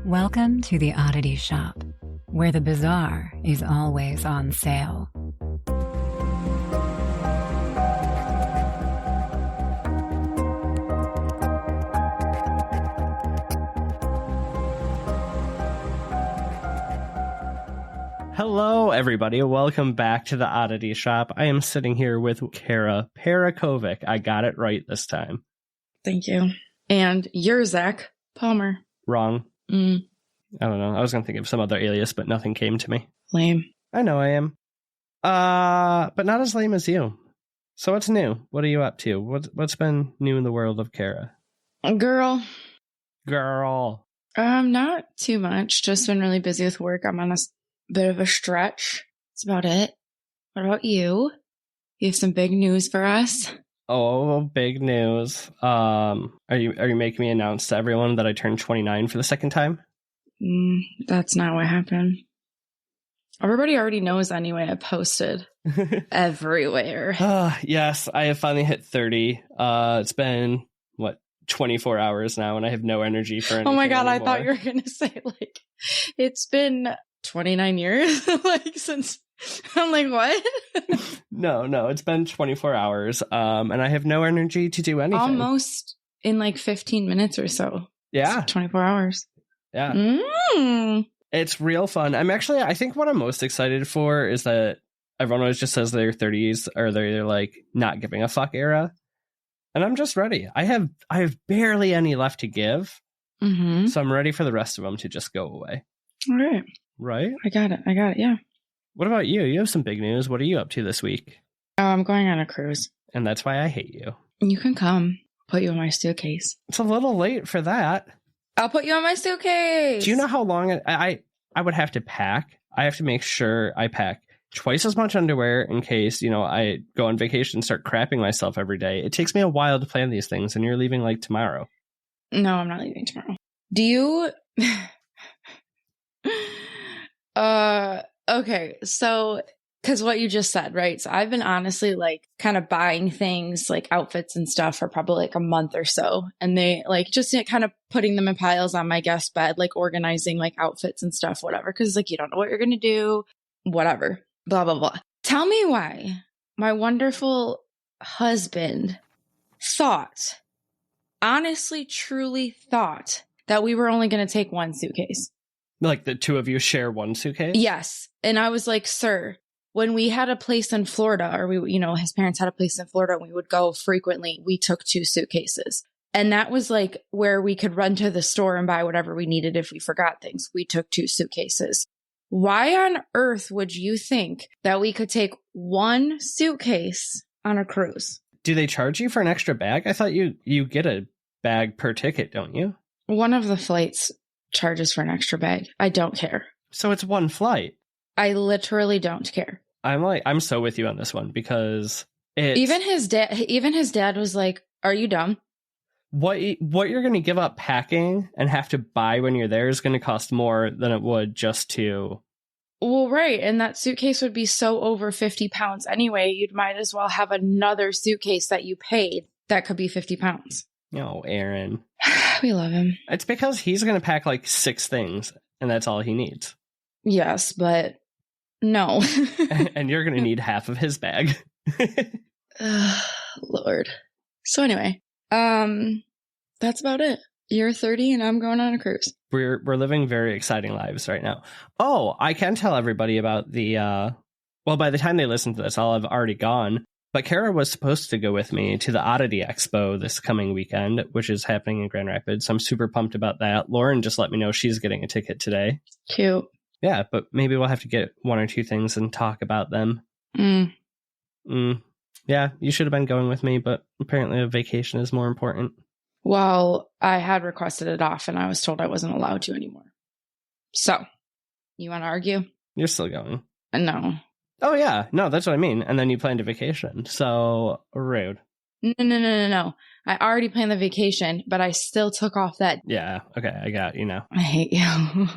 Welcome to the Oddity Shop, where the bizarre is always on sale. Hello, everybody. Welcome back to the Oddity Shop. I am sitting here with Kara Parakovic. I got it right this time. Thank you. And you're Zach Palmer. Wrong. I don't know. I was going to think of some other alias, but nothing came to me. Lame. I know I am. But not as lame as you. So what's new? What are you up to? What's been new in the world of Kara? Girl. Not too much. Just been really busy with work. I'm on a bit of a stretch. That's about it. What about you? You have some big news for us? Oh, big news. Are you making me announce to everyone that I turned 29 for the second time? That's not what happened. Everybody already knows anyway. I posted everywhere. Yes, I have finally hit 30. It's been, 24 hours now, and I have no energy for anything. Oh my God, anymore. I thought you were going to say, it's been 29 years, since... I'm like, what? No, it's been 24 hours, and I have no energy to do anything. Almost in 15 minutes or so. Yeah. It's 24 hours. Yeah. It's real fun. I think what I'm most excited for is that everyone always just says their 30s or they're not giving a fuck era. And I'm just ready. I have barely any left to give. Mm-hmm. So I'm ready for the rest of them to just go away. All right. Right? I got it. Yeah. What about you? You have some big news. What are you up to this week? Oh, I'm going on a cruise. And that's why I hate you. You can come. Put you in my suitcase. It's a little late for that. I'll put you in my suitcase. Do you know how long I would have to pack? I have to make sure I pack twice as much underwear in case, I go on vacation and start crapping myself every day. It takes me a while to plan these things, and you're leaving tomorrow. No, I'm not leaving tomorrow. Do you... Okay, so, because what you just said, right? So I've been honestly, kind of buying things, outfits and stuff for probably a month or so. And they, just kind of putting them in piles on my guest bed, organizing, outfits and stuff, whatever. Because, you don't know what you're going to do, whatever, blah, blah, blah. Tell me why my wonderful husband honestly, truly thought that we were only going to take one suitcase. The two of you share one suitcase? Yes. And I was like, sir, when we had a place in Florida, or his parents had a place in Florida and we would go frequently, we took two suitcases. And that was where we could run to the store and buy whatever we needed if we forgot things. We took two suitcases. Why on earth would you think that we could take one suitcase on a cruise? Do they charge you for an extra bag? I thought you get a bag per ticket, don't you? One of the flights charges for an extra bag. I don't care. So it's one flight. I literally don't care. I'm so with you on this one because even his dad was like, "Are you dumb? What you're going to give up packing and have to buy when you're there is going to cost more than it would just to." Well, right, and that suitcase would be so over 50 pounds anyway. You'd might as well have another suitcase that you paid that could be 50 pounds. No, Aaron. We love him. It's because he's going to pack 6 things, and that's all he needs. Yes, but no. And you're going to need half of his bag. Lord. So anyway, that's about it. You're 30 and I'm going on a cruise. We're living very exciting lives right now. Oh, I can tell everybody about the, by the time they listen to this, I'll have already gone. But Kara was supposed to go with me to the Oddity Expo this coming weekend, which is happening in Grand Rapids. So I'm super pumped about that. Lauren just let me know she's getting a ticket today. Cute. Yeah, but maybe we'll have to get one or two things and talk about them. Yeah, you should have been going with me, but apparently a vacation is more important. Well, I had requested it off and I was told I wasn't allowed to anymore. So, you want to argue? You're still going. No. Oh, yeah. No, that's what I mean. And then you planned a vacation. So rude. No. I already planned the vacation, but I still took off that. Yeah. Okay. I got you now. I hate you.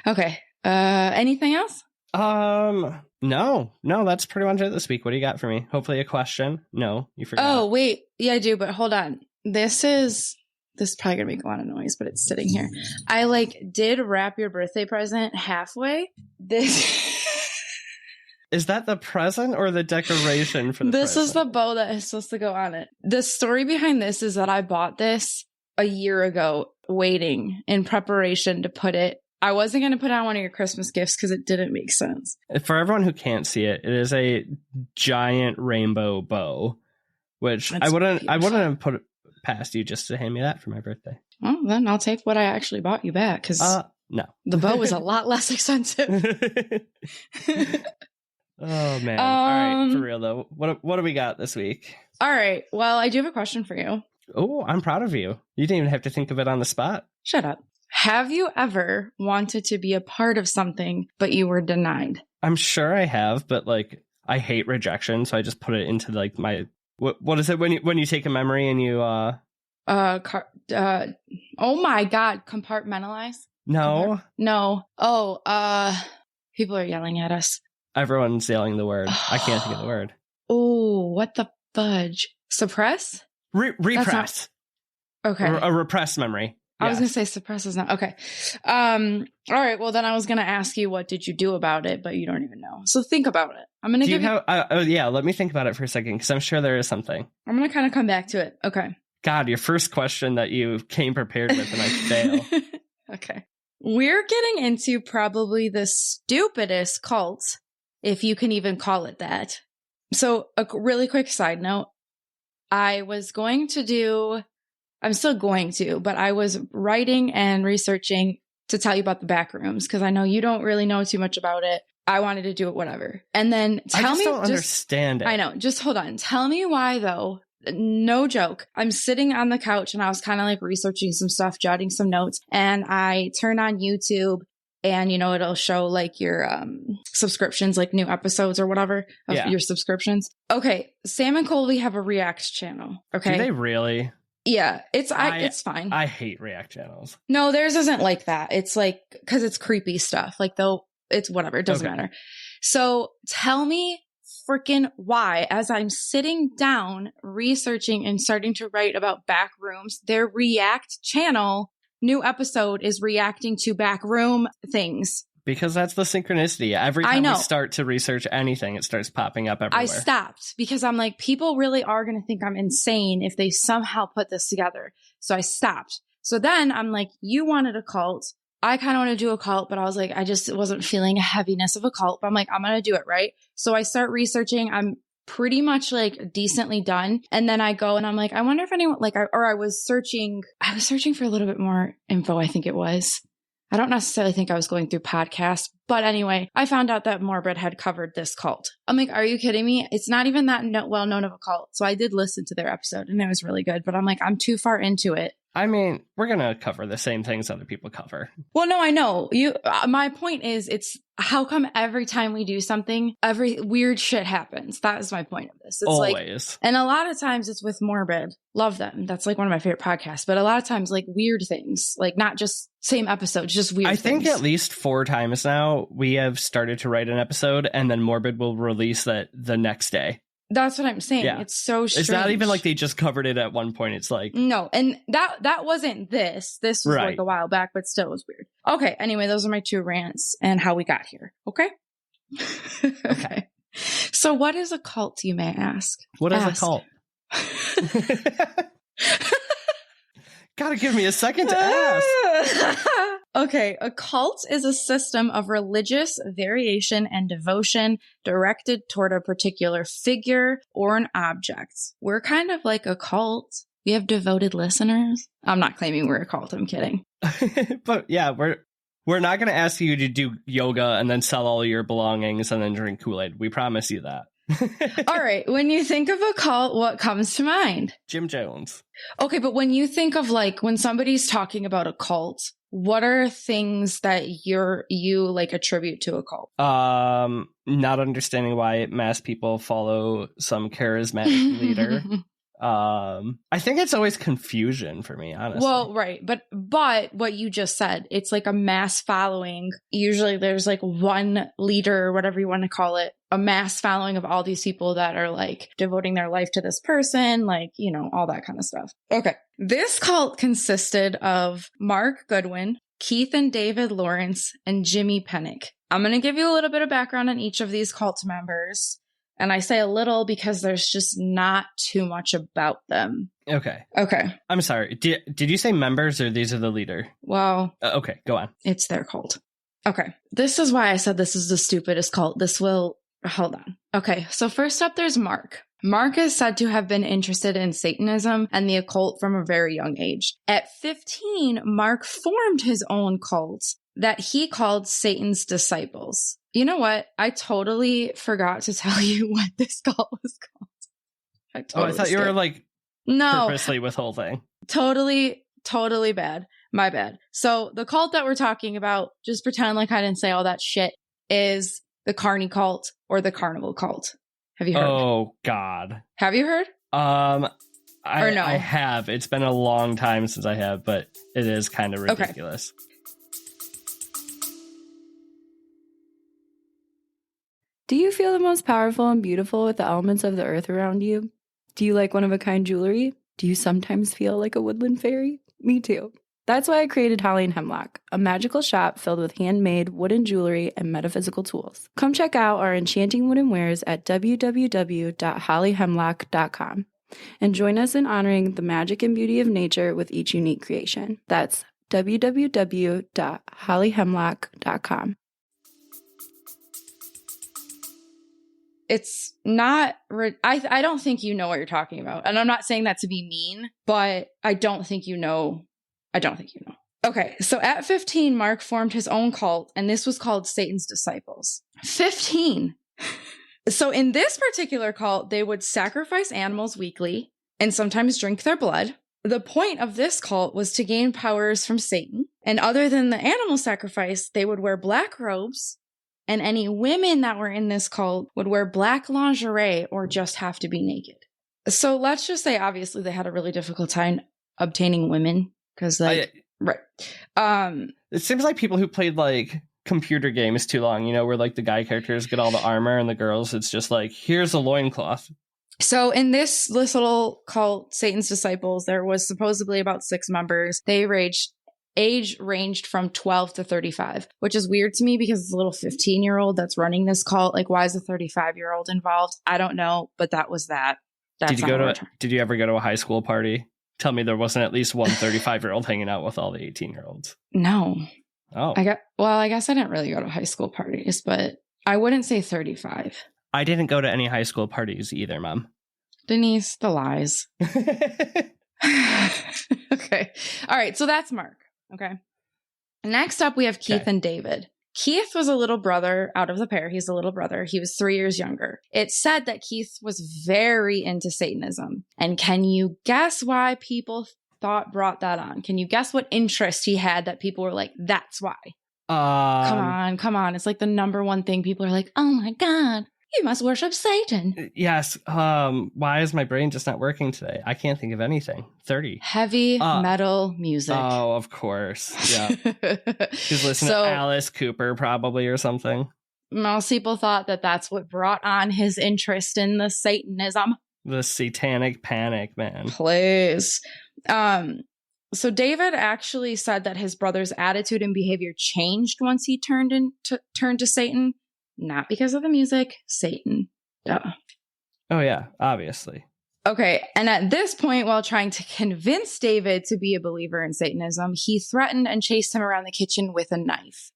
Okay. Anything else? No, that's pretty much it this week. What do you got for me? Hopefully a question. No, you forgot. Oh, wait. Yeah, I do. But hold on. This is this is probably gonna make a lot of noise, but it's sitting here. I like did wrap your birthday present halfway. This Is that the present or the decoration for the This present? is the bow that is supposed to go on it. The story behind this is that I bought this a year ago, waiting in preparation to put it. I wasn't going to put it on one of your Christmas gifts because it didn't make sense. For everyone who can't see it, it is a giant rainbow bow, which That's I wouldn't beautiful. have put it past you just to hand me that for my birthday. Well, then I'll take what I actually bought you back because No. the bow was a lot less expensive. Oh man! All right, for real though, what do we got this week? All right. Well, I do have a question for you. Oh, I'm proud of you. You didn't even have to think of it on the spot. Shut up. Have you ever wanted to be a part of something, but you were denied? I'm sure I have, but like I hate rejection, so I just put it into like my what is it when you take a memory and you oh my God, compartmentalize? No. No. Oh, people are yelling at us. Everyone's yelling the word. I can't think of the word. Oh, what the fudge? Suppress? Repress. Okay. A repressed memory. I was going to say suppress is not. Okay. All right. Well, then I was going to ask you, what did you do about it? But you don't even know. So think about it. I'm going to give you... yeah, let me think about it for a second, because I'm sure there is something. I'm going to kind of come back to it. Okay. God, your first question that you came prepared with and I fail. Okay. We're getting into probably the stupidest cult, if you can even call it that. So a really quick side note. I'm still going to, but I was writing and researching to tell you about the back rooms because I know you don't really know too much about it. I wanted to do it, whatever. And then tell me. I don't understand it. I know. Just hold on. Tell me why, though. No joke. I'm sitting on the couch and I was kind of like researching some stuff, jotting some notes, and I turn on YouTube and, it'll show like your subscriptions, like new episodes or whatever of your subscriptions. Okay. Sam and Colby have a React channel. Okay. Do they really? Yeah, it's fine. I hate React channels. No, theirs isn't like that. It's like, because it's creepy stuff. Like, though, it's whatever. It doesn't matter. So tell me freaking why, as I'm sitting down, researching and starting to write about back rooms, their React channel, new episode is reacting to back room things. Because that's the synchronicity. Every time we start to research anything, it starts popping up everywhere. I stopped because I'm like, people really are going to think I'm insane if they somehow put this together. So I stopped. So then I'm like, you wanted a cult. I kind of want to do a cult, but I was like, I just wasn't feeling a heaviness of a cult. But I'm like, I'm going to do it, right? So I start researching. I'm pretty much like decently done. And then I go and I'm like, I wonder if anyone I was searching for a little bit more info. I think it was. I don't necessarily think I was going through podcasts, but anyway, I found out that Morbid had covered this cult. I'm like, are you kidding me? It's not even that well known of a cult. So I did listen to their episode and it was really good, but I'm like, I'm too far into it. I mean, we're going to cover the same things other people cover. Well, no, I know. My point is, it's how come every time we do something, every weird shit happens? That is my point of this. It's always. And a lot of times it's with Morbid. Love them. That's like one of my favorite podcasts. But a lot of times like weird things, like not just same episodes, just weird things. I think at least 4 times now we have started to write an episode and then Morbid will release that the next day. That's what I'm saying. Yeah. It's so strange. It's not even like they just covered it at one point. It's like... No, and that wasn't this. This was like a while back, but still it was weird. Okay, anyway, those are my 2 rants and how we got here. Okay? Okay. So what is a cult, you may ask? What is a cult? Gotta give me a second to ask. Okay, a cult is a system of religious variation and devotion directed toward a particular figure or an object. We're kind of like a cult. We have devoted listeners. I'm not claiming we're a cult. I'm kidding. But yeah, we're not going to ask you to do yoga and then sell all your belongings and then drink Kool-Aid. We promise you that. All right. When you think of a cult, what comes to mind? Jim Jones. Okay, but when you think of like when somebody's talking about a cult, what are things that you like attribute to a cult? Not understanding why mass people follow some charismatic leader. I think it's always confusion for me, honestly. Well, right. But what you just said, it's like a mass following. Usually there's like one leader or whatever you want to call it, a mass following of all these people that are like devoting their life to this person, like, all that kind of stuff. Okay. This cult consisted of Mark Goodwin, Keith and David Lawrence, and Jimmy Pennick. I'm going to give you a little bit of background on each of these cult members. And I say a little because there's just not too much about them. Okay. Okay. I'm sorry. Did you say members or these are the leader? Well, Okay, go on. it's their cult. Okay. This is why I said this is the stupidest cult. Hold on. Okay. So first up, there's Mark. Mark is said to have been interested in Satanism and the occult from a very young age. At 15, Mark formed his own cult that he called Satan's Disciples. You know what? I totally forgot to tell you what this cult was called. I thought you were like purposely withholding. Totally bad. My bad. So the cult that we're talking about, just pretend like I didn't say all that shit, is the Carnie cult or the Carnival cult. Have you heard? Oh, God. Have you heard? Or no? I I have. It's been a long time since I have, but it is kind of ridiculous. Okay. Do you feel the most powerful and beautiful with the elements of the earth around you? Do you like one-of-a-kind jewelry? Do you sometimes feel like a woodland fairy? Me too. That's why I created Holly and Hemlock, a magical shop filled with handmade wooden jewelry and metaphysical tools. Come check out our enchanting wooden wares at www.hollyhemlock.com and join us in honoring the magic and beauty of nature with each unique creation. That's www.hollyhemlock.com. It's not, I don't think you know what you're talking about. And I'm not saying that to be mean, but I don't think you know. Okay, so at 15, Mark formed his own cult, and this was called Satan's Disciples. 15. So in this particular cult, they would sacrifice animals weekly and sometimes drink their blood. The point of this cult was to gain powers from Satan. And other than the animal sacrifice, they would wear black robes. And any women that were in this cult would wear black lingerie or just have to be naked. So let's just say, obviously, they had a really difficult time obtaining women because, right. It seems like people who played like computer games too long, you know, where like the guy characters get all the armor and the girls, it's just like, here's a loincloth. So in this little cult, Satan's Disciples, there was supposedly about 6 members. Age ranged from 12 to 35, which is weird to me because it's a little 15-year-old that's running this cult. Like, why is a 35-year-old involved? I don't know, but that was that. Did you ever go to a high school party? Tell me there wasn't at least one 35-year-old hanging out with all the 18-year-olds. No. Oh. I guess I didn't really go to high school parties, but I wouldn't say 35. I didn't go to any high school parties either, Mom. Denise, the lies. Okay. All right. So that's Mark. Okay. Next up, we have Keith and David. Keith was a little brother out of the pair. He's a little brother. He was 3 years younger. It's said that Keith was very into Satanism. And can you guess why people brought that on? Can you guess what interest he had that people were like, that's why? Come on. It's like the number one thing people are like, oh my God, you must worship Satan. Yes. Why is my brain just not working today? I can't think of anything. 30. Heavy metal music. Oh, of course. Yeah. He's listening to Alice Cooper probably or something. Most people thought that that's what brought on his interest in the Satanism. The satanic panic, man. Please. So David actually said that his brother's attitude and behavior changed once he turned to Satan. Not because of the music, Satan. Duh. Oh, yeah, obviously. Okay, and at this point, while trying to convince David to be a believer in Satanism, he threatened and chased him around the kitchen with a knife.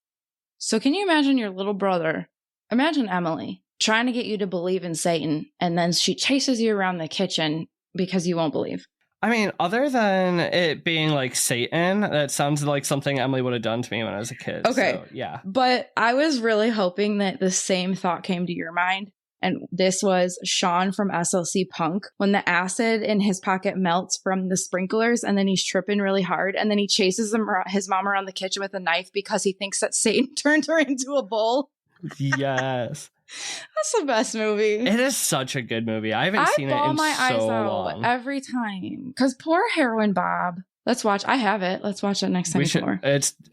So can you imagine your little brother, imagine Emily, trying to get you to believe in Satan, and then she chases you around the kitchen because you won't believe? I mean, other than it being like Satan, that sounds like something Emily would have done to me when I was a kid. Okay. So, yeah. But I was really hoping that the same thought came to your mind. And this was Sean from SLC Punk, when the acid in his pocket melts from the sprinklers and then he's tripping really hard. And then he chases his mom around the kitchen with a knife because he thinks that Satan turned her into a bull. Yes. That's the best movie. It is such a good movie. I haven't seen it in so long. Every time. Because poor heroin Bob. Let's watch. I have it. Let's watch it next time.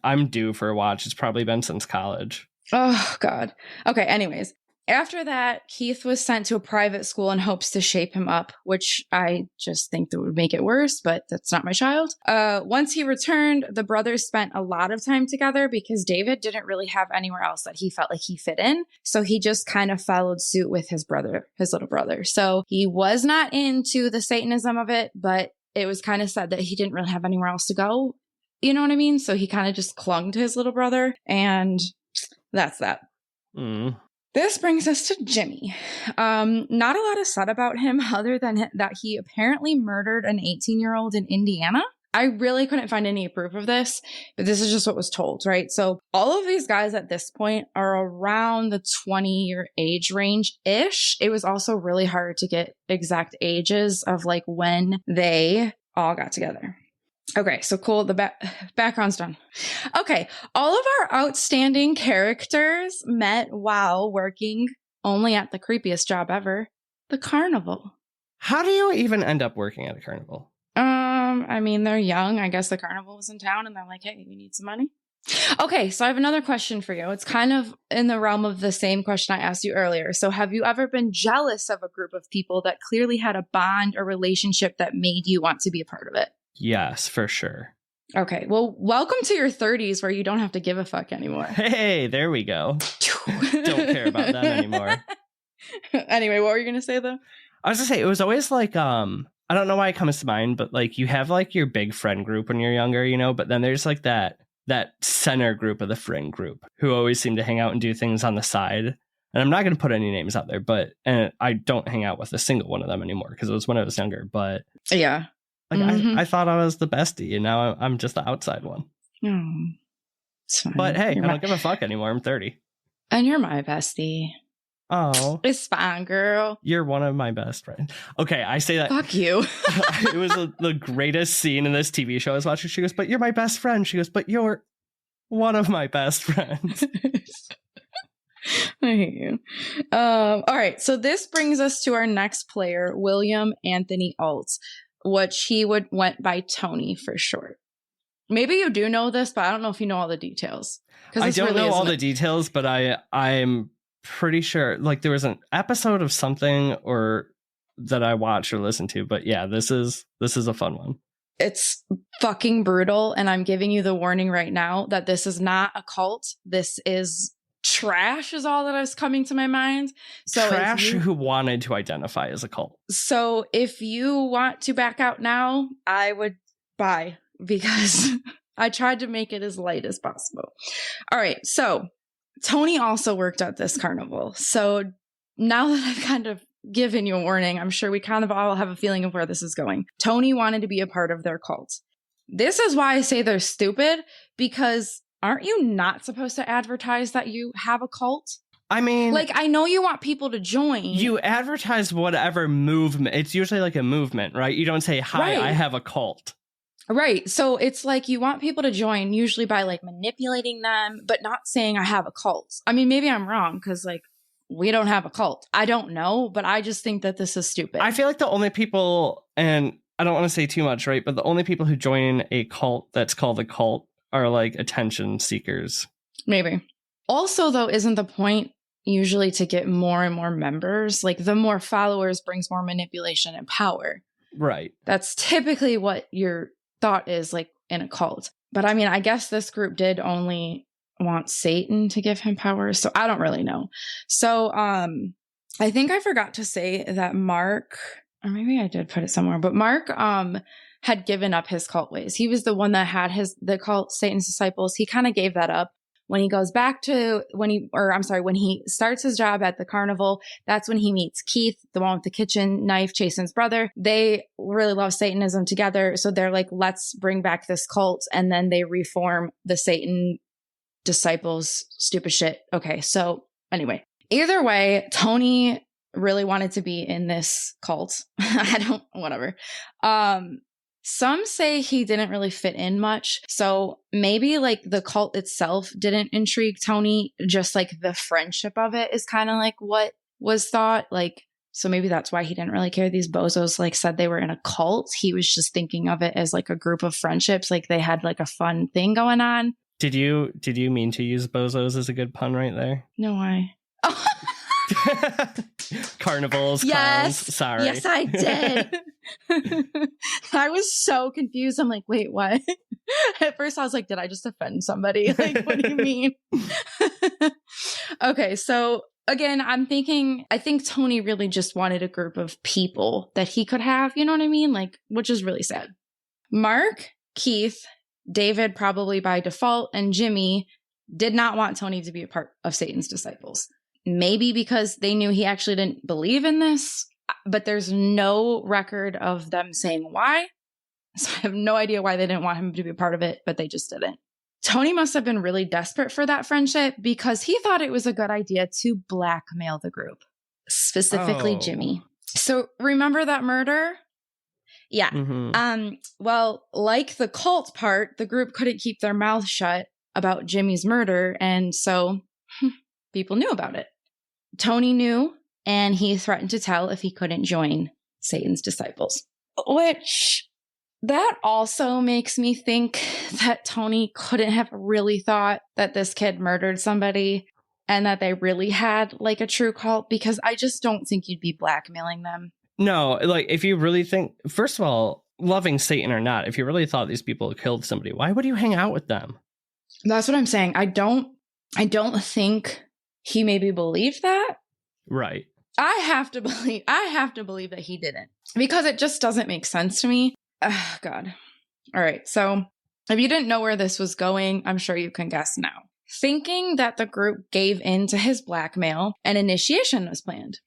I'm due for a watch. It's probably been since college. Oh, God. Okay, anyways. After that, Keith was sent to a private school in hopes to shape him up, which I just think that would make it worse, but that's not my child. Once he returned, the brothers spent a lot of time together because David didn't really have anywhere else that he felt like he fit in. So he just kind of followed suit with his little brother. So he was not into the Satanism of it, but it was kind of said that he didn't really have anywhere else to go. You know what I mean? So he kind of just clung to his little brother, and that's that. Mm. This brings us to Jimmy. Not a lot is said about him other than that he apparently murdered an 18-year-old in Indiana. I really couldn't find any proof of this, but this is just what was told, right? So all of these guys at this point are around the 20-year age range-ish. It was also really hard to get exact ages of like when they all got together. Okay, so cool. The background's done. Okay, all of our outstanding characters met while working only at the creepiest job ever, the Carnival. How do you even end up working at a carnival? I mean, they're young. I guess the Carnival was in town and they're like, hey, we need some money. Okay, so I have another question for you. It's kind of in the realm of the same question I asked you earlier. So have you ever been jealous of a group of people that clearly had a bond or relationship that made you want to be a part of it? Yes, for sure. Okay, well, welcome to your 30s where you don't have to give a fuck anymore. Hey, there we go. Don't care about them anymore. Anyway, what were you going to say, though? I was going to say, it was always like, I don't know why it comes to mind, but like you have like your big friend group when you're younger, you know, but then there's like that center group of the friend group who always seem to hang out and do things on the side. And I'm not going to put any names out there, and I don't hang out with a single one of them anymore because it was when I was younger. But yeah. Like I thought I was the bestie, and now I'm just the outside one. It's fine. But hey, I don't give a fuck anymore. I'm 30. And you're my bestie. Oh. It's fine, girl. You're one of my best friends. Okay, I say that. Fuck you. It was the greatest scene in this TV show I was watching. She goes, but you're my best friend. She goes, but you're one of my best friends. I hate you. All right, so this brings us to our next player, William Anthony Alt, which he went by Tony for short. Maybe you do know this, but I don't know if you know all the details. I don't know all the details, but I'm pretty sure like there was an episode of something or that I watched or listened to. But yeah, this is a fun one. It's fucking brutal, and I'm giving you the warning right now that this is not a cult. This is trash is all that is coming to my mind. So trash who wanted to identify as a cult. So if you want to back out now, I would buy, because I tried to make it as light as possible. All right, so Tony also worked at this carnival. So now that I've kind of given you a warning, I'm sure we kind of all have a feeling of where this is going. Tony wanted to be a part of their cult. This is why I say they're stupid, because aren't you not supposed to advertise that you have a cult? I mean, like, I know you want people to join. You advertise whatever movement. It's usually like a movement, right? You don't say, hi, right. I have a cult. Right. So it's like you want people to join usually by like manipulating them, but not saying I have a cult. I mean, maybe I'm wrong because like we don't have a cult. I don't know, but I just think that this is stupid. I feel like the only people, and I don't want to say too much, right? But the only people who join a cult that's called a cult are like attention seekers. Maybe. Also, though, isn't the point usually to get more and more members? Like the more followers brings more manipulation and power. Right. That's typically what your thought is like in a cult. But I mean, I guess this group did only want Satan to give him power. So I don't really know. So I think I forgot to say that Mark, or maybe I did put it somewhere, but Mark had given up his cult ways. He was the one that had the cult Satan's disciples. He kind of gave that up. When he goes back to when he starts his job at the carnival, that's when he meets Keith, the one with the kitchen knife, Jason's brother. They really love Satanism together. So they're like, let's bring back this cult. And then they reform the Satan disciples. Stupid shit. Okay. So anyway, either way, Tony really wanted to be in this cult. Whatever. Some say he didn't really fit in much. So maybe like the cult itself didn't intrigue Tony, just like the friendship of it is kind of like what was thought. Like, so maybe that's why he didn't really care. These bozos like said they were in a cult. He was just thinking of it as like a group of friendships. Like they had like a fun thing going on. Did you mean to use bozos as a good pun right there? No way. Carnivals, Yes. clowns. Sorry. Yes, I did. I was so confused. I'm like, wait, what? At first I was like, did I just offend somebody? Like, what do you mean? Okay, so again, I think Tony really just wanted a group of people that he could have, you know what I mean? Like, which is really sad. Mark, Keith, David, probably by default, and Jimmy did not want Tony to be a part of Satan's disciples. Maybe because they knew he actually didn't believe in this, but there's no record of them saying why. So I have no idea why they didn't want him to be a part of it, but they just didn't. Tony must have been really desperate for that friendship because he thought it was a good idea to blackmail the group, specifically Jimmy. So remember that murder? Yeah. Mm-hmm. Well, like the cult part, the group couldn't keep their mouth shut about Jimmy's murder, and so people knew about it. Tony knew, and he threatened to tell if he couldn't join Satan's disciples. Which, that also makes me think that Tony couldn't have really thought that this kid murdered somebody and that they really had like a true cult, because I just don't think you'd be blackmailing them. No, like if you really think, first of all, loving Satan or not, if you really thought these people killed somebody, why would you hang out with them? That's what I'm saying. I don't think he maybe believed that. Right. I have to believe that he didn't, because it just doesn't make sense to me. Oh, God. All right. So if you didn't know where this was going, I'm sure you can guess now. Thinking that the group gave in to his blackmail, an initiation was planned.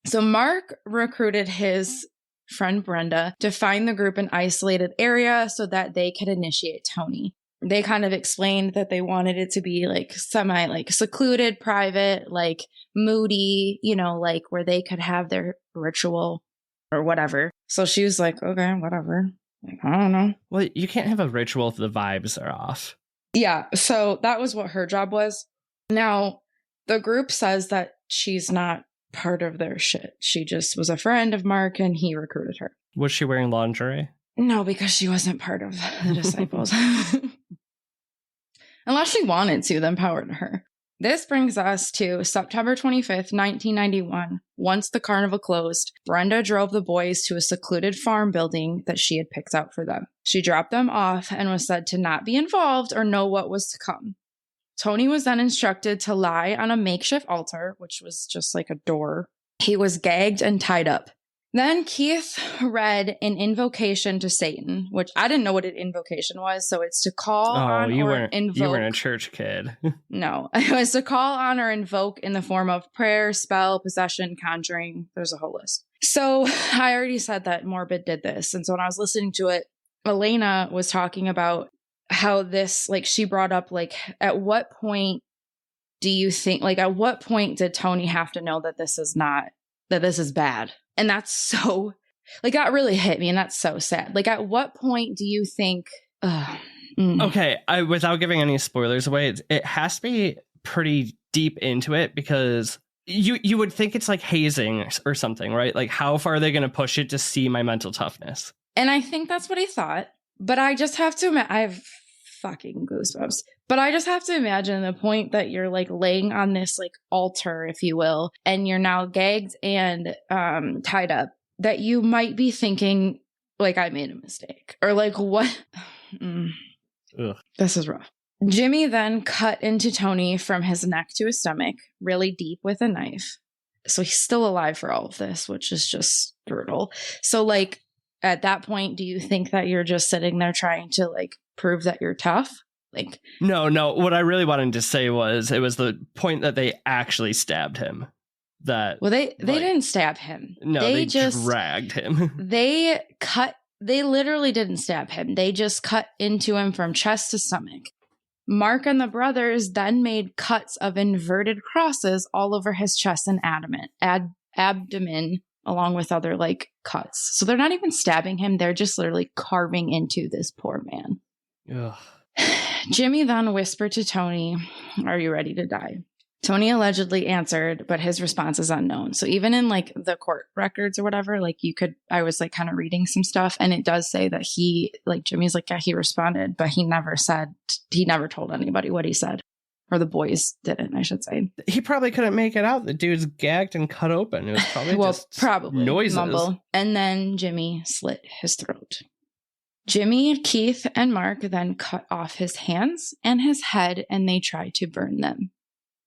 So Mark recruited his friend Brenda to find the group an isolated area so that they could initiate Tony. They kind of explained that they wanted it to be like semi like secluded, private, like moody, you know, like where they could have their ritual or whatever. So she was like, okay, whatever. Like, I don't know. Well, you can't have a ritual if the vibes are off. Yeah. So that was what her job was. Now, the group says that she's not part of their shit. She just was a friend of Mark and he recruited her. Was she wearing lingerie? No, because she wasn't part of the disciples. Unless she wanted to, then power to her. This brings us to September 25th, 1991. Once the carnival closed, Brenda drove the boys to a secluded farm building that she had picked out for them. She dropped them off and was said to not be involved or know what was to come. Tony was then instructed to lie on a makeshift altar, which was just like a door. He was gagged and tied up. Then Keith read an invocation to Satan, which I didn't know what an invocation was. So it's to call on or invoke. You weren't a church kid. No, it was to call on or invoke in the form of prayer, spell, possession, conjuring. There's a whole list. So I already said that Morbid did this. And so when I was listening to it, Elena was talking about how this, like she brought up, like, at what point do you think, like, at what point did Tony have to know that this is bad? And that's so, like, that really hit me. And that's so sad. Like, at what point do you think, Okay, without giving any spoilers away, it has to be pretty deep into it, because you would think it's like hazing or something, right? Like, how far are they going to push it to see my mental toughness? And I think that's what he thought. But I just have to, I have fucking goosebumps. But I just have to imagine the point that you're like laying on this like altar, if you will, and you're now gagged and tied up, that you might be thinking like, I made a mistake, or like, what? This is rough. Jimmy then cut into Tony from his neck to his stomach really deep with a knife. So he's still alive for all of this, which is just brutal. So like at that point, do you think that you're just sitting there trying to like prove that you're tough? Like, no. What I really wanted to say was it was the point that they actually stabbed him. That they didn't stab him. No, they just dragged him. They literally didn't stab him. They just cut into him from chest to stomach. Mark and the brothers then made cuts of inverted crosses all over his chest and abdomen, along with other like cuts. So they're not even stabbing him. They're just literally carving into this poor man. Ugh. Jimmy then whispered to Tony, "Are you ready to die?" Tony allegedly answered, but his response is unknown. So even in like the court records or whatever, like I was like kind of reading some stuff, and it does say that Jimmy's like, yeah, he responded, but he never told anybody what he said. Or the boys didn't, I should say. He probably couldn't make it out. The dude's gagged and cut open. It was probably probably noises. Mumble. And then Jimmy slit his throat. Jimmy, Keith, and Mark then cut off his hands and his head, and they tried to burn them.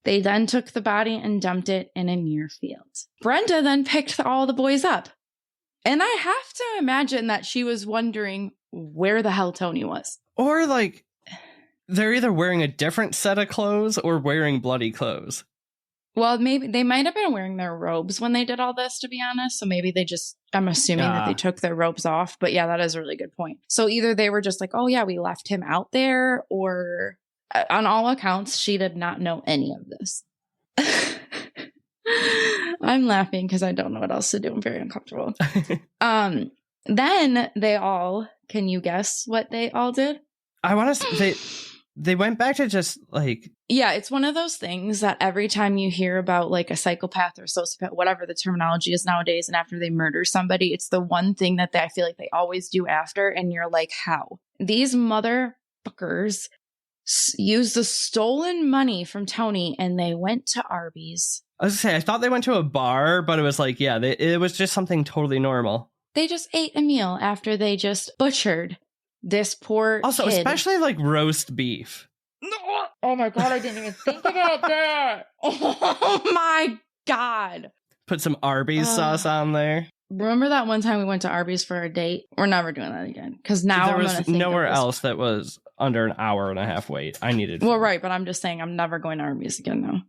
They then took the body and dumped it in a near field. Brenda then picked all the boys up. And I have to imagine that she was wondering where the hell Tony was. Or like, they're either wearing a different set of clothes or wearing bloody clothes. Well, maybe they might have been wearing their robes when they did all this, to be honest. So maybe I'm assuming that they took their robes off. But yeah, that is a really good point. So either they were just like, oh yeah, we left him out there, or on all accounts, she did not know any of this. I'm laughing because I don't know what else to do. I'm very uncomfortable. Then they all, can you guess what they all did? I want to say they went back to just like... Yeah, it's one of those things that every time you hear about like a psychopath or sociopath, whatever the terminology is nowadays, and after they murder somebody, it's the one thing that I feel like they always do after. And you're like, how? These motherfuckers used the stolen money from Tony and they went to Arby's. I was gonna say, I thought they went to a bar, but it was like, yeah, it was just something totally normal. They just ate a meal after they just butchered this poor also, kid. Especially like roast beef. Oh my God, I didn't even think about that. Oh my God. Put some Arby's sauce on there. Remember that one time we went to Arby's for a date? We're never doing that again. Because now there was nowhere else that was under an hour and a half wait. I needed. Well, right, but I'm just saying I'm never going to Arby's again now.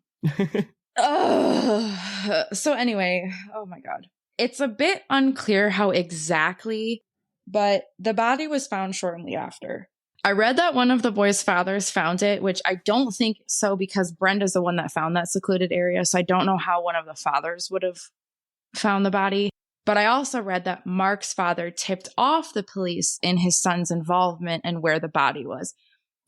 So anyway, oh my God. It's a bit unclear how exactly, but the body was found shortly after. I read that one of the boys' fathers found it, which I don't think so because Brenda's the one that found that secluded area. So I don't know how one of the fathers would have found the body. But I also read that Mark's father tipped off the police in his son's involvement and where the body was.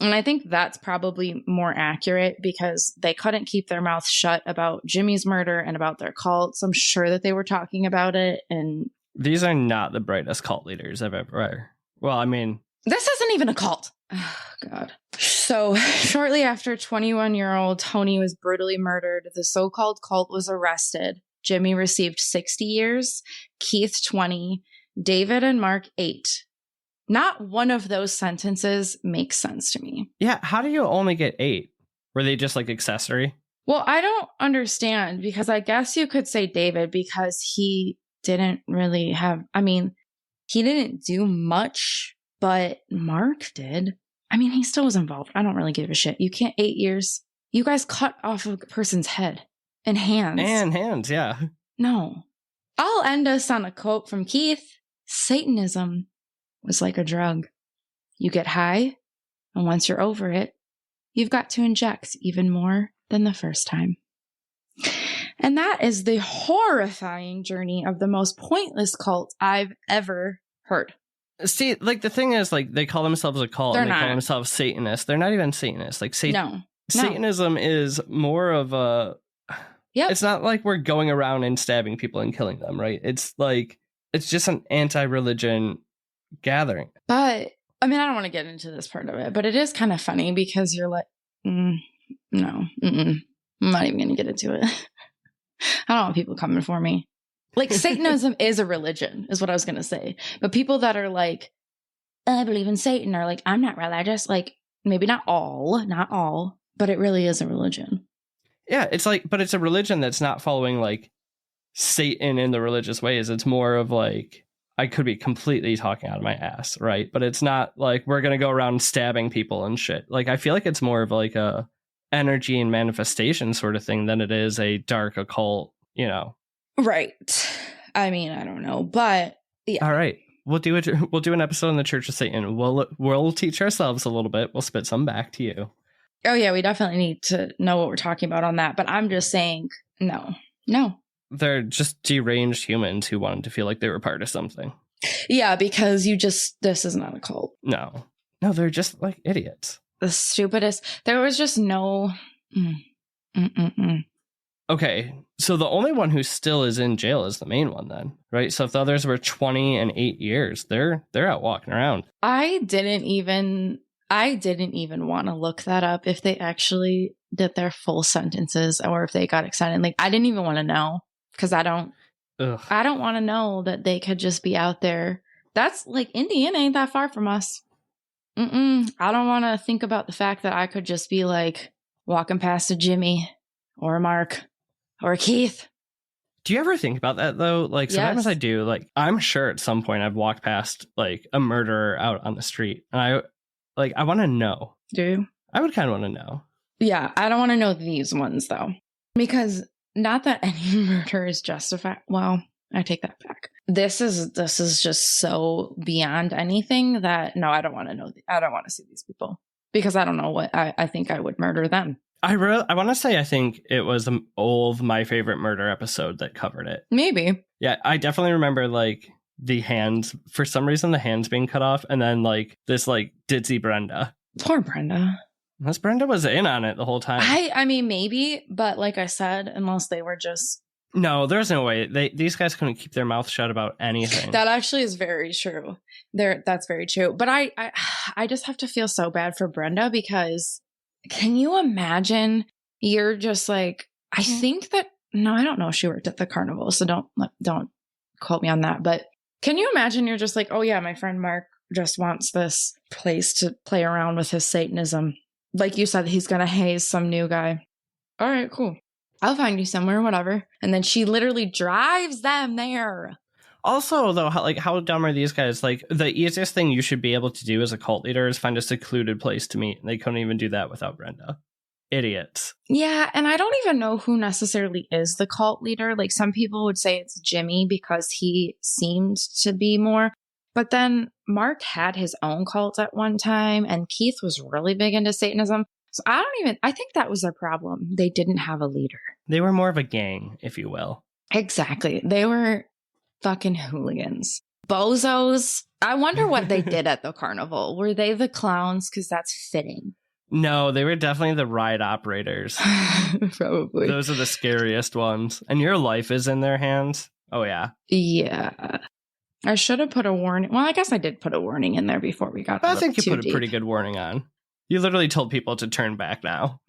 And I think that's probably more accurate because they couldn't keep their mouths shut about Jimmy's murder and about their cult. So I'm sure that they were talking about it. And these are not the brightest cult leaders I've ever. Well, I mean, this isn't even a cult. Oh, God. So shortly after 21-year-old Tony was brutally murdered, the so-called cult was arrested. Jimmy received 60 years, Keith 20, David and Mark 8. Not one of those sentences makes sense to me. Yeah, how do you only get 8? Were they just like accessory? Well, I don't understand because I guess you could say David because he didn't really have, he didn't do much, but Mark did. He still was involved. I don't really give a shit. You can't 8 years. You guys cut off a person's head and hands. And hands, yeah. No. I'll end us on a quote from Keith. Satanism was like a drug. You get high, and once you're over it, you've got to inject even more than the first time. And that is the horrifying journey of the most pointless cult I've ever heard. See, like the thing is, like they call themselves a cult and they call themselves Satanists. They're not even Satanists. Like Satanism is more of a... Yep. It's not like we're going around and stabbing people and killing them, right? It's like, it's just an anti-religion gathering. But I don't want to get into this part of it, but it is kind of funny because you're like, no, I'm not even going to get into it. I don't want people coming for me. Like Satanism is a religion is what I was going to say. But people that are like, I believe in Satan are like, I'm not religious. Like maybe not all, but it really is a religion. Yeah. It's like, but it's a religion that's not following like Satan in the religious ways. It's more of like, I could be completely talking out of my ass, right? But it's not like we're going to go around stabbing people and shit. Like, I feel like it's more of like a energy and manifestation sort of thing than it is a dark occult, Right. I don't know, but yeah. All right. We'll do an episode on the Church of Satan. We'll teach ourselves a little bit. We'll spit some back to you. Oh yeah, we definitely need to know what we're talking about on that. But I'm just saying, no. They're just deranged humans who wanted to feel like they were part of something. Yeah, because this is not a cult. No, they're just like idiots. The stupidest. There was just no. Okay, so the only one who still is in jail is the main one then, right? So if the others were 20 and 8 years, they're out walking around. I didn't even want to look that up if they actually did their full sentences or if they got extended. Like, I didn't even want to know because I don't want to know that they could just be out there. That's like, Indiana ain't that far from us. I don't want to think about the fact that I could just be like walking past a Jimmy or a Mark or a Keith. Do you ever think about that though? Like sometimes Yes. I do. Like I'm sure at some point I've walked past like a murderer out on the street, and I want to know. Do you? I would kind of want to know. Yeah, I don't want to know these ones though, because not that any murder is justified. Well, I take that back. This is just so beyond anything that no, I don't want to know. I don't want to see these people because I don't know what I think I would murder them. I want to say I think it was an old My Favorite Murder episode that covered it. Maybe. Yeah, I definitely remember like the hands, for some reason the hands being cut off, and then like this like ditzy Brenda. Poor Brenda. Unless Brenda was in on it the whole time. I mean maybe, but like I said, unless they were just No, there's no way. These guys couldn't keep their mouth shut about anything. That actually is very true. That's very true. But I just have to feel so bad for Brenda because can you imagine you're just like, I think that, no, I don't know if she worked at the Carnival, so don't quote me on that. But can you imagine you're just like, oh yeah, my friend Mark just wants this place to play around with his Satanism. Like you said, he's going to haze some new guy. All right, cool. I'll find you somewhere, whatever. And then she literally drives them there. Also, though, how dumb are these guys? Like, the easiest thing you should be able to do as a cult leader is find a secluded place to meet. And they couldn't even do that without Brenda. Idiots. Yeah, and I don't even know who necessarily is the cult leader. Like, some people would say it's Jimmy because he seemed to be more. But then Mark had his own cult at one time, and Keith was really big into Satanism. So I think that was their problem. They didn't have a leader. They were more of a gang, if you will. Exactly. They were fucking hooligans. Bozos. I wonder what they did at the carnival. Were they the clowns? Because that's fitting. No, they were definitely the ride operators. Probably. Those are the scariest ones. And your life is in their hands. Oh, yeah. Yeah. I should have put a warning. Well, I guess I did put a warning in there before we got. I think you put a pretty good warning on. You literally told people to turn back now.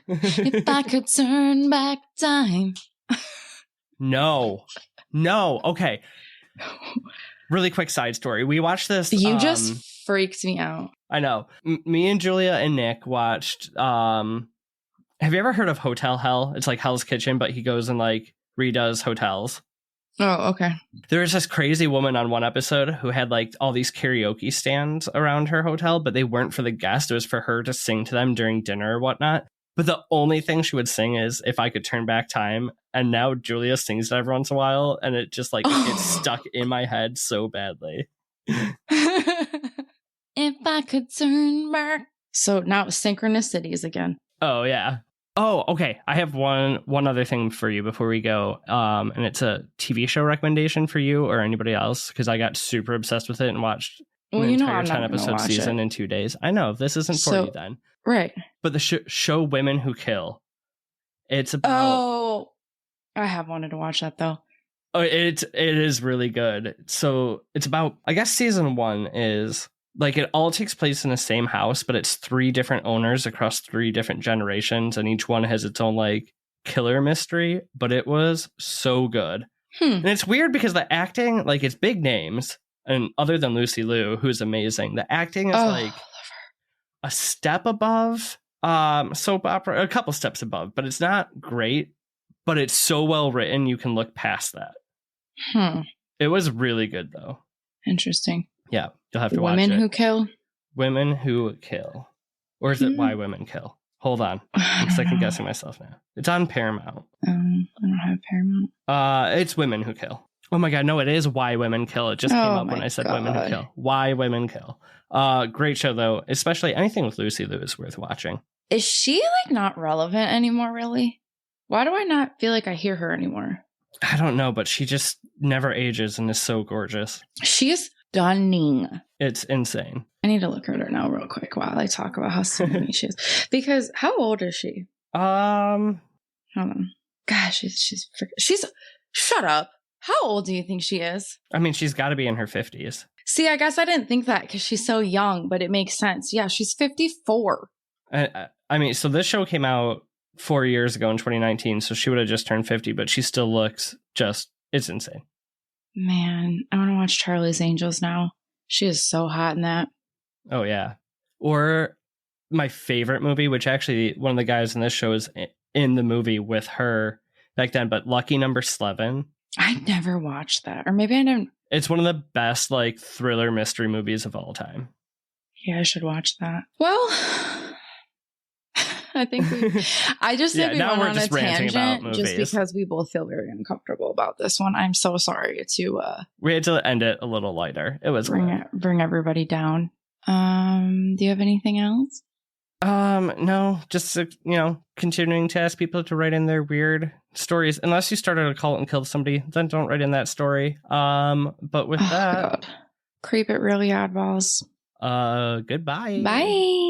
If I could turn back time. No. Okay. Really quick side story. We watched this. You just freaks me out. I know. Me and Julia and Nick watched. Have you ever heard of Hotel Hell? It's like Hell's Kitchen, but he goes and like redoes hotels. Oh, okay. There was this crazy woman on one episode who had like all these karaoke stands around her hotel, but they weren't for the guests. It was for her to sing to them during dinner or whatnot. But the only thing she would sing is If I Could Turn Back Time. And now Julia sings it every once in a while. And it just like gets stuck in my head so badly. If I could turn back. So now it's synchronicities again. Oh, yeah. Oh, okay. I have one other thing for you before we go. And it's a TV show recommendation for you or anybody else, because I got super obsessed with it and watched an entire 10-episode season in 2 days. I know this isn't for you then. Right. But the show Women Who Kill. It's about... Oh, I have wanted to watch that though. Oh, it is really good. So it's about, I guess season 1 is like it all takes place in the same house, but it's 3 different owners across 3 different generations, and each one has its own like killer mystery. But it was so good. And it's weird because the acting, like it's big names, and other than Lucy Liu, who's amazing, the acting is like a step above soap opera, a couple steps above, but it's not great. But it's so well written, you can look past that. It was really good, though. Interesting. Yeah, you'll have to watch it. Women Who Kill? Women Who Kill. Or is it Why Women Kill? Hold on. I'm second guessing myself now. It's on Paramount. I don't have Paramount. It's Women Who Kill. Oh my God, no, it is Why Women Kill. It just came up when I said Women Who Kill. Why Women Kill. Great show, though. Especially anything with Lucy Liu is worth watching. Is she like not relevant anymore, really? Why do I not feel like I hear her anymore? I don't know, but she just never ages and is so gorgeous. She is stunning. It's insane. I need to look at her now real quick while I talk about how stunning she is. Because how old is she? Hold on. Gosh, she's shut up. How old do you think she is? I mean, she's got to be in her 50s. See, I guess I didn't think that because she's so young, but it makes sense. Yeah, she's 54. I mean, so this show came out 4 years ago in 2019, so she would have just turned 50, but she still looks it's insane. Man, I want to watch Charlie's Angels now. She is so hot in that. Oh, yeah. Or my favorite movie, which actually one of the guys in this show is in the movie with her back then, but Lucky Number 11. I never watched that. Or maybe I didn't. It's one of the best like thriller mystery movies of all time. Yeah, I should watch that. Well, I think I just think we now went we're on just a ranting about tangent just movies. because we both feel very uncomfortable about this one. I'm so sorry to We had to end it a little lighter. It was bring everybody down. Do you have anything else? No, just continuing to ask people to write in their weird stories. Unless you started a cult and killed somebody, then don't write in that story. But with that, God. Creep it really oddballs. Goodbye. Bye.